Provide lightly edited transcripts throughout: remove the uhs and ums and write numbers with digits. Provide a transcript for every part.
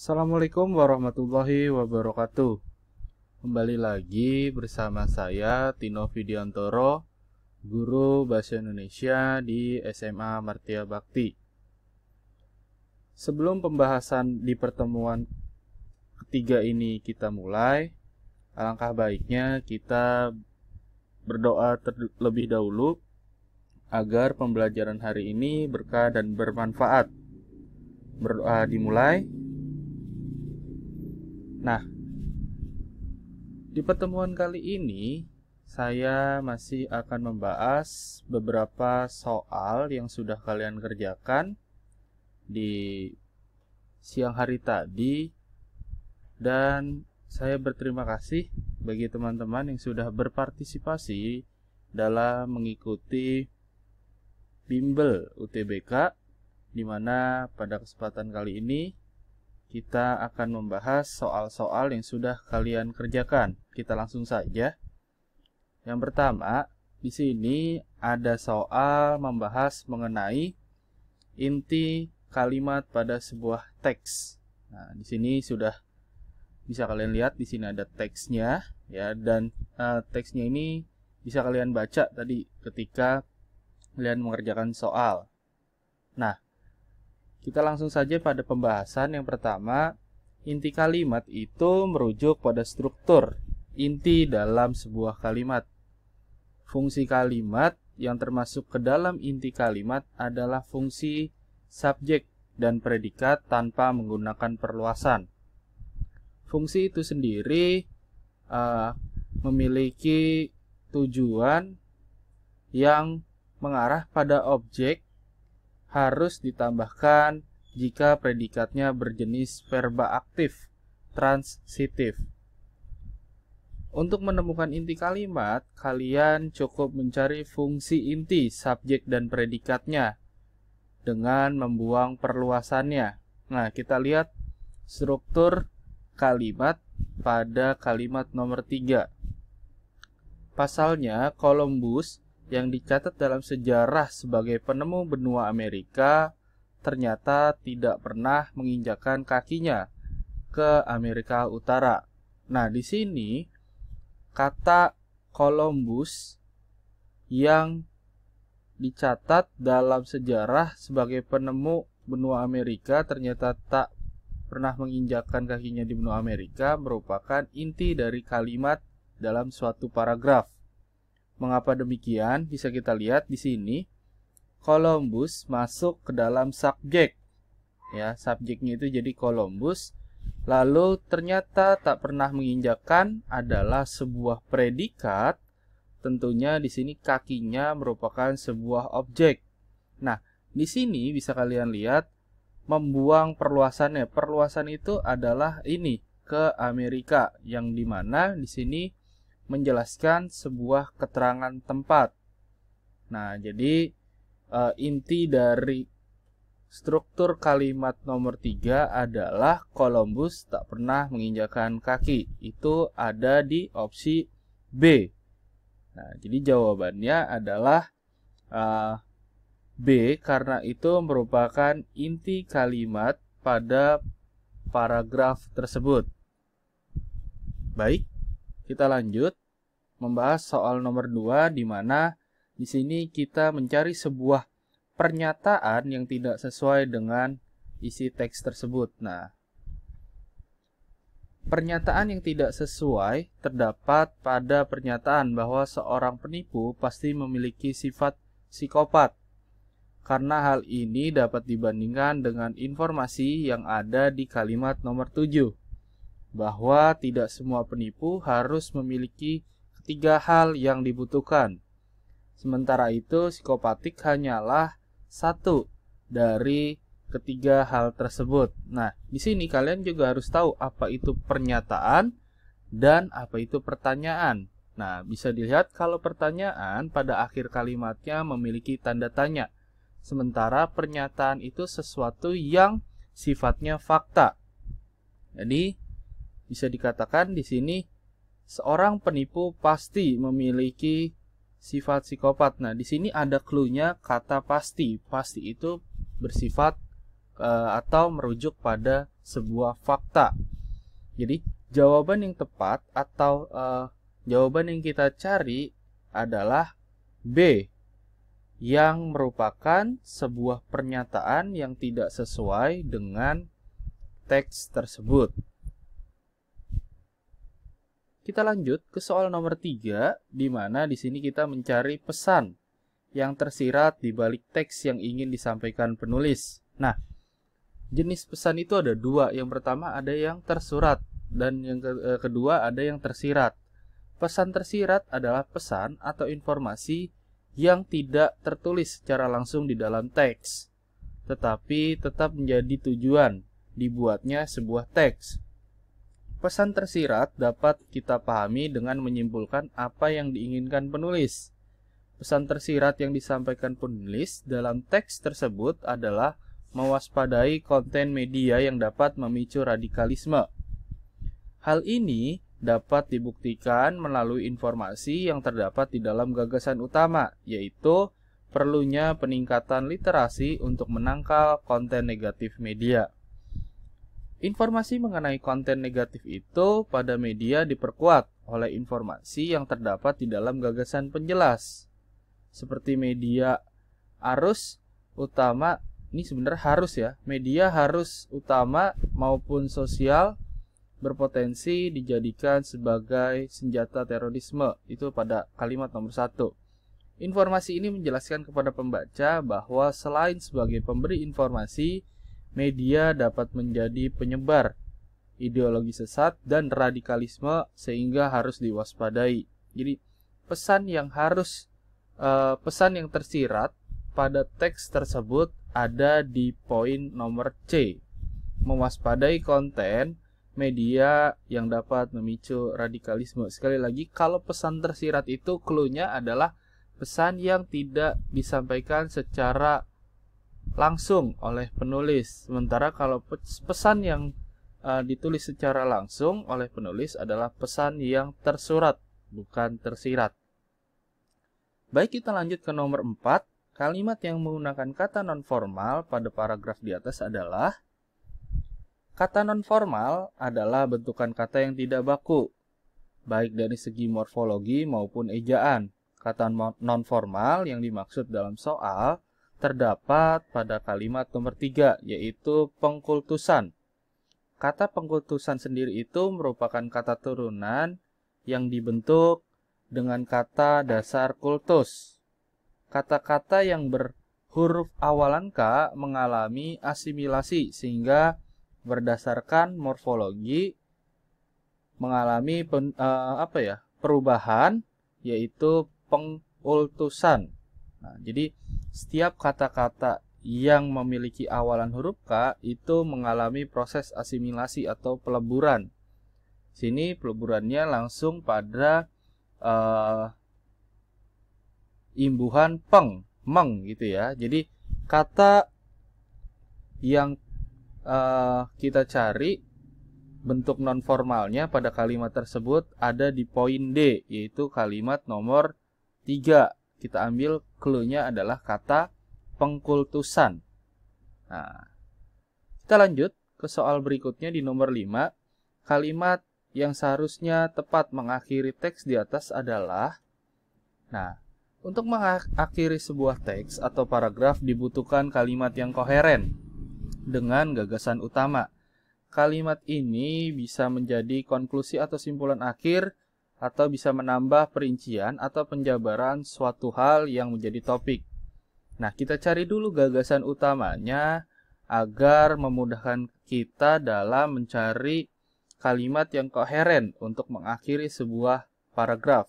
Assalamualaikum warahmatullahi wabarakatuh. Kembali lagi bersama saya Tino Widiantoro, guru Bahasa Indonesia di SMA Martia Bakti. Sebelum pembahasan di pertemuan ketiga ini kita mulai, alangkah baiknya kita berdoa terlebih dahulu agar pembelajaran hari ini berkah dan bermanfaat. Berdoa dimulai. Nah, di pertemuan kali ini saya masih akan membahas beberapa soal yang sudah kalian kerjakan di siang hari tadi, dan saya berterima kasih bagi teman-teman yang sudah berpartisipasi dalam mengikuti bimbel UTBK, di mana pada kesempatan kali ini kita akan membahas soal-soal yang sudah kalian kerjakan. Kita langsung saja. Yang pertama, di sini ada soal membahas mengenai inti kalimat pada sebuah teks. Nah, di sini sudah bisa kalian lihat, di sini ada teksnya ya, dan teksnya ini bisa kalian baca tadi ketika kalian mengerjakan soal. Nah, kita langsung saja pada pembahasan. Yang pertama, inti kalimat itu merujuk pada struktur inti dalam sebuah kalimat. Fungsi kalimat yang termasuk ke dalam inti kalimat adalah fungsi subjek dan predikat tanpa menggunakan perluasan. Fungsi itu sendiri memiliki tujuan yang mengarah pada objek, harus ditambahkan jika predikatnya berjenis verba aktif transitif. Untuk menemukan inti kalimat, kalian cukup mencari fungsi inti, subjek dan predikatnya dengan membuang perluasannya. Nah, kita lihat struktur kalimat pada kalimat nomor 3. Pasalnya, Columbus yang dicatat dalam sejarah sebagai penemu benua Amerika ternyata tidak pernah menginjakkan kakinya ke Amerika Utara. Nah, di sini kata Columbus yang dicatat dalam sejarah sebagai penemu benua Amerika ternyata tak pernah menginjakkan kakinya di benua Amerika merupakan inti dari kalimat dalam suatu paragraf. Mengapa demikian? Bisa kita lihat di sini. Columbus masuk ke dalam subjek. Ya, subjeknya itu jadi Columbus. Lalu ternyata tak pernah menginjakkan adalah sebuah predikat. Tentunya di sini kakinya merupakan sebuah objek. Nah, di sini bisa kalian lihat membuang perluasannya. Perluasan itu adalah ini, ke Amerika, yang dimana di sini menjelaskan sebuah keterangan tempat. Nah, jadi inti dari struktur kalimat nomor 3 adalah Columbus tak pernah menginjakkan kaki. Itu ada di opsi B. Nah, jadi jawabannya adalah B, karena itu merupakan inti kalimat pada paragraf tersebut. Baik, kita lanjut membahas soal nomor 2, di mana di sini kita mencari sebuah pernyataan yang tidak sesuai dengan isi teks tersebut. Nah, pernyataan yang tidak sesuai terdapat pada pernyataan bahwa seorang penipu pasti memiliki sifat psikopat. Karena hal ini dapat dibandingkan dengan informasi yang ada di kalimat nomor 7, bahwa tidak semua penipu harus memiliki ketiga hal yang dibutuhkan. Sementara itu, psikopatik hanyalah satu dari ketiga hal tersebut. Nah, di sini kalian juga harus tahu apa itu pernyataan dan apa itu pertanyaan. Nah, bisa dilihat kalau pertanyaan pada akhir kalimatnya memiliki tanda tanya. Sementara pernyataan itu sesuatu yang sifatnya fakta. Jadi, bisa dikatakan di sini seorang penipu pasti memiliki sifat psikopat. Nah, di sini ada clue-nya kata pasti. Pasti itu bersifat atau merujuk pada sebuah fakta. Jadi jawaban yang tepat atau jawaban yang kita cari adalah B, yang merupakan sebuah pernyataan yang tidak sesuai dengan teks tersebut. Kita lanjut ke soal nomor 3, di mana di sini kita mencari pesan yang tersirat di balik teks yang ingin disampaikan penulis. Nah, jenis pesan itu ada dua. Yang pertama ada yang tersurat dan yang kedua ada yang tersirat. Pesan tersirat adalah pesan atau informasi yang tidak tertulis secara langsung di dalam teks, tetapi tetap menjadi tujuan dibuatnya sebuah teks. Pesan tersirat dapat kita pahami dengan menyimpulkan apa yang diinginkan penulis. Pesan tersirat yang disampaikan penulis dalam teks tersebut adalah mewaspadai konten media yang dapat memicu radikalisme. Hal ini dapat dibuktikan melalui informasi yang terdapat di dalam gagasan utama, yaitu perlunya peningkatan literasi untuk menangkal konten negatif media. Informasi mengenai konten negatif itu pada media diperkuat oleh informasi yang terdapat di dalam gagasan penjelas. Seperti media arus utama, ini sebenarnya harus ya, media harus utama maupun sosial berpotensi dijadikan sebagai senjata terorisme. Itu pada kalimat nomor 1. Informasi ini menjelaskan kepada pembaca bahwa selain sebagai pemberi informasi, media dapat menjadi penyebar ideologi sesat dan radikalisme sehingga harus diwaspadai. Jadi pesan yang tersirat pada teks tersebut ada di poin nomor C. Mewaspadai konten media yang dapat memicu radikalisme. Sekali lagi, kalau pesan tersirat itu clue-nya adalah pesan yang tidak disampaikan secara langsung oleh penulis. Sementara kalau pesan yang ditulis secara langsung oleh penulis adalah pesan yang tersurat, bukan tersirat. Baik, kita lanjut ke nomor 4. Kalimat yang menggunakan kata nonformal pada paragraf di atas adalah: kata nonformal adalah bentukan kata yang tidak baku, baik dari segi morfologi maupun ejaan. Kata nonformal yang dimaksud dalam soal terdapat pada kalimat nomor 3, yaitu pengkultusan. Kata pengkultusan sendiri itu merupakan kata turunan yang dibentuk dengan kata dasar kultus. Kata-kata yang berhuruf awalan K mengalami asimilasi sehingga berdasarkan morfologi mengalami perubahan, yaitu pengkultusan. Nah, jadi setiap kata-kata yang memiliki awalan huruf K itu mengalami proses asimilasi atau peleburan. Sini peleburannya langsung pada imbuhan meng gitu ya. Jadi kata yang kita cari bentuk nonformalnya pada kalimat tersebut ada di poin D, yaitu kalimat nomor 3. Kita ambil clue-nya adalah kata pengkultusan. Nah, kita lanjut ke soal berikutnya di nomor 5. Kalimat yang seharusnya tepat mengakhiri teks di atas adalah, untuk mengakhiri sebuah teks atau paragraf dibutuhkan kalimat yang koheren dengan gagasan utama. Kalimat ini bisa menjadi konklusi atau simpulan akhir, atau bisa menambah perincian atau penjabaran suatu hal yang menjadi topik. Nah, kita cari dulu gagasan utamanya agar memudahkan kita dalam mencari kalimat yang koheren untuk mengakhiri sebuah paragraf.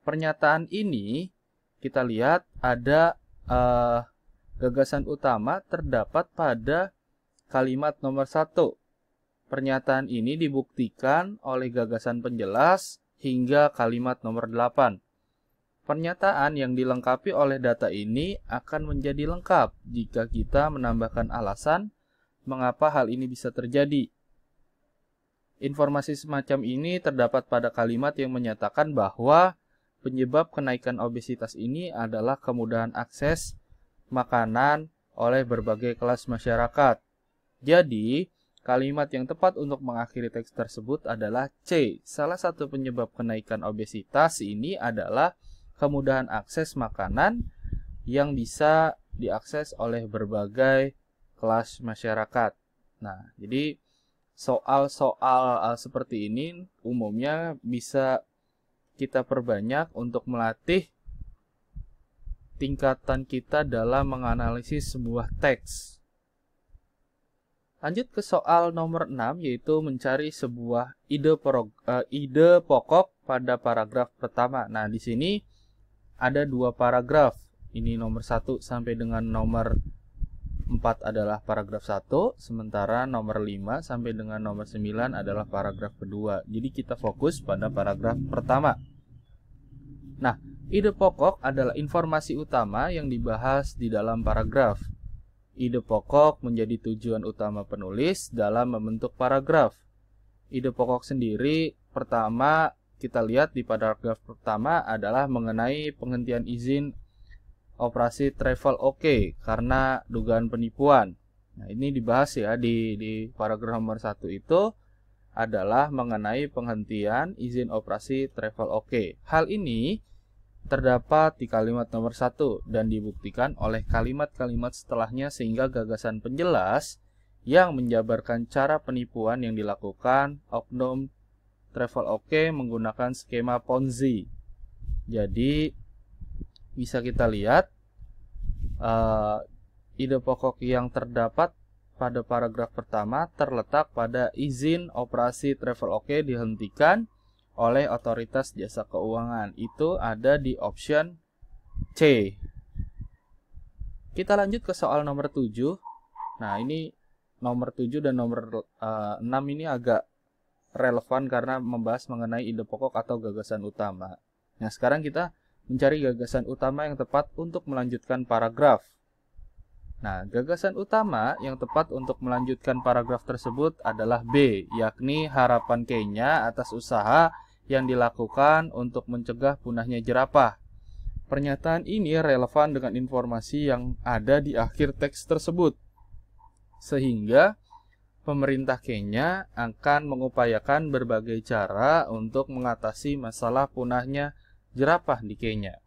Pernyataan ini kita lihat ada gagasan utama terdapat pada kalimat nomor 1. Pernyataan ini dibuktikan oleh gagasan penjelas hingga kalimat nomor 8. Pernyataan yang dilengkapi oleh data ini akan menjadi lengkap jika kita menambahkan alasan mengapa hal ini bisa terjadi. Informasi semacam ini terdapat pada kalimat yang menyatakan bahwa penyebab kenaikan obesitas ini adalah kemudahan akses makanan oleh berbagai kelas masyarakat. Jadi, kalimat yang tepat untuk mengakhiri teks tersebut adalah C. Salah satu penyebab kenaikan obesitas ini adalah kemudahan akses makanan yang bisa diakses oleh berbagai kelas masyarakat. Nah, jadi soal-soal seperti ini umumnya bisa kita perbanyak untuk melatih tingkatan kita dalam menganalisis sebuah teks. Lanjut ke soal nomor 6, yaitu mencari sebuah ide pokok pada paragraf pertama. Nah, di sini ada dua paragraf. Ini nomor 1 sampai dengan nomor 4 adalah paragraf 1, sementara nomor 5 sampai dengan nomor 9 adalah paragraf kedua. Jadi kita fokus pada paragraf pertama. Nah, ide pokok adalah informasi utama yang dibahas di dalam paragraf. Ide pokok menjadi tujuan utama penulis dalam membentuk paragraf. Ide pokok sendiri pertama kita lihat di paragraf pertama adalah mengenai penghentian izin operasi travel OK karena dugaan penipuan. Nah, ini dibahas ya di paragraf nomor 1 itu adalah mengenai penghentian izin operasi travel OK. Hal ini terdapat di kalimat nomor 1 dan dibuktikan oleh kalimat-kalimat setelahnya sehingga gagasan penjelas yang menjabarkan cara penipuan yang dilakukan oknum travel OK menggunakan skema Ponzi. Jadi bisa kita lihat ide pokok yang terdapat pada paragraf pertama terletak pada izin operasi travel OK dihentikan oleh otoritas jasa keuangan. Itu ada di option C. Kita lanjut ke soal nomor 7. Nah, ini nomor 7 dan nomor 6 ini agak relevan karena membahas mengenai ide pokok atau gagasan utama. Nah, sekarang kita mencari gagasan utama yang tepat untuk melanjutkan paragraf. Nah, gagasan utama yang tepat untuk melanjutkan paragraf tersebut adalah B, yakni harapan Kenya atas usaha yang dilakukan untuk mencegah punahnya jerapah. Pernyataan ini relevan dengan informasi yang ada di akhir teks tersebut, sehingga pemerintah Kenya akan mengupayakan berbagai cara untuk mengatasi masalah punahnya jerapah di Kenya.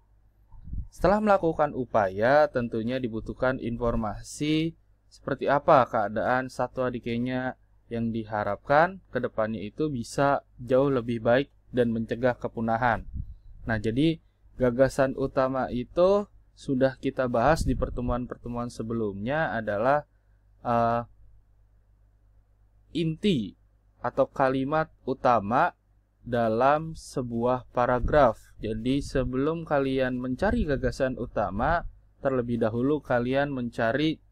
Setelah melakukan upaya, tentunya dibutuhkan informasi seperti apa keadaan satwa di Kenya yang diharapkan ke depannya itu bisa jauh lebih baik dan mencegah kepunahan. Nah, jadi gagasan utama itu sudah kita bahas di pertemuan-pertemuan sebelumnya adalah inti atau kalimat utama dalam sebuah paragraf. Jadi sebelum kalian mencari gagasan utama, terlebih dahulu kalian mencari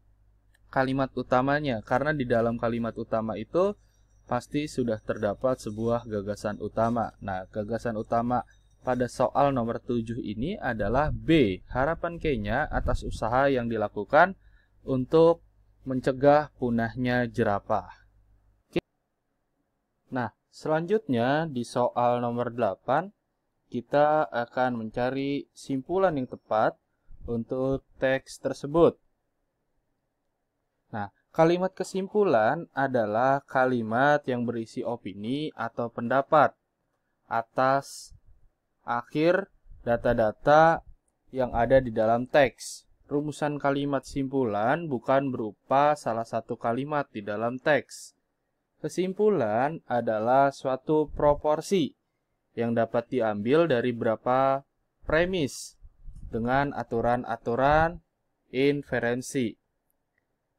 kalimat utamanya, karena di dalam kalimat utama itu pasti sudah terdapat sebuah gagasan utama. Nah, gagasan utama pada soal nomor 7 ini adalah B, harapan Kenya atas usaha yang dilakukan untuk mencegah punahnya jerapah. Oke. Nah, selanjutnya di soal nomor 8, kita akan mencari simpulan yang tepat untuk teks tersebut. Nah, kalimat kesimpulan adalah kalimat yang berisi opini atau pendapat atas akhir data-data yang ada di dalam teks. Rumusan kalimat simpulan bukan berupa salah satu kalimat di dalam teks. Kesimpulan adalah suatu proporsi yang dapat diambil dari beberapa premis dengan aturan-aturan inferensi.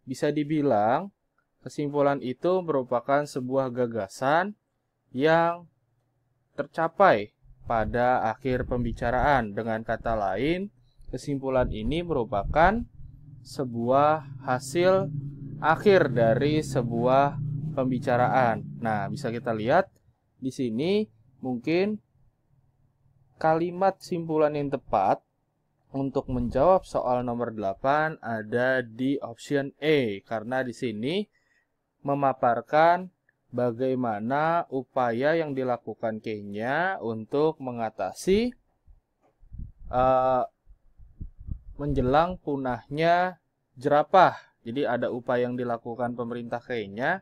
Bisa dibilang, kesimpulan itu merupakan sebuah gagasan yang tercapai pada akhir pembicaraan. Dengan kata lain, kesimpulan ini merupakan sebuah hasil akhir dari sebuah pembicaraan. Nah, bisa kita lihat di sini mungkin kalimat simpulan yang tepat untuk menjawab soal nomor 8 ada di option A, karena di sini memaparkan bagaimana upaya yang dilakukan Kenya untuk mengatasi menjelang punahnya jerapah Jadi ada upaya yang dilakukan pemerintah Kenya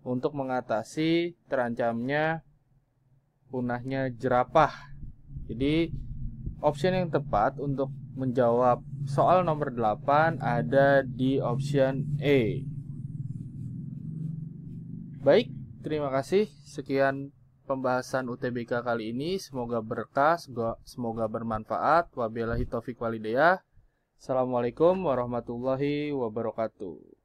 untuk mengatasi terancamnya punahnya jerapah. Jadi option yang tepat untuk menjawab soal nomor 8 ada di option A. Baik, terima kasih. Sekian pembahasan UTBK kali ini. Semoga berkah, semoga bermanfaat. Wabillahi taufiq walhidayah. Assalamualaikum warahmatullahi wabarakatuh.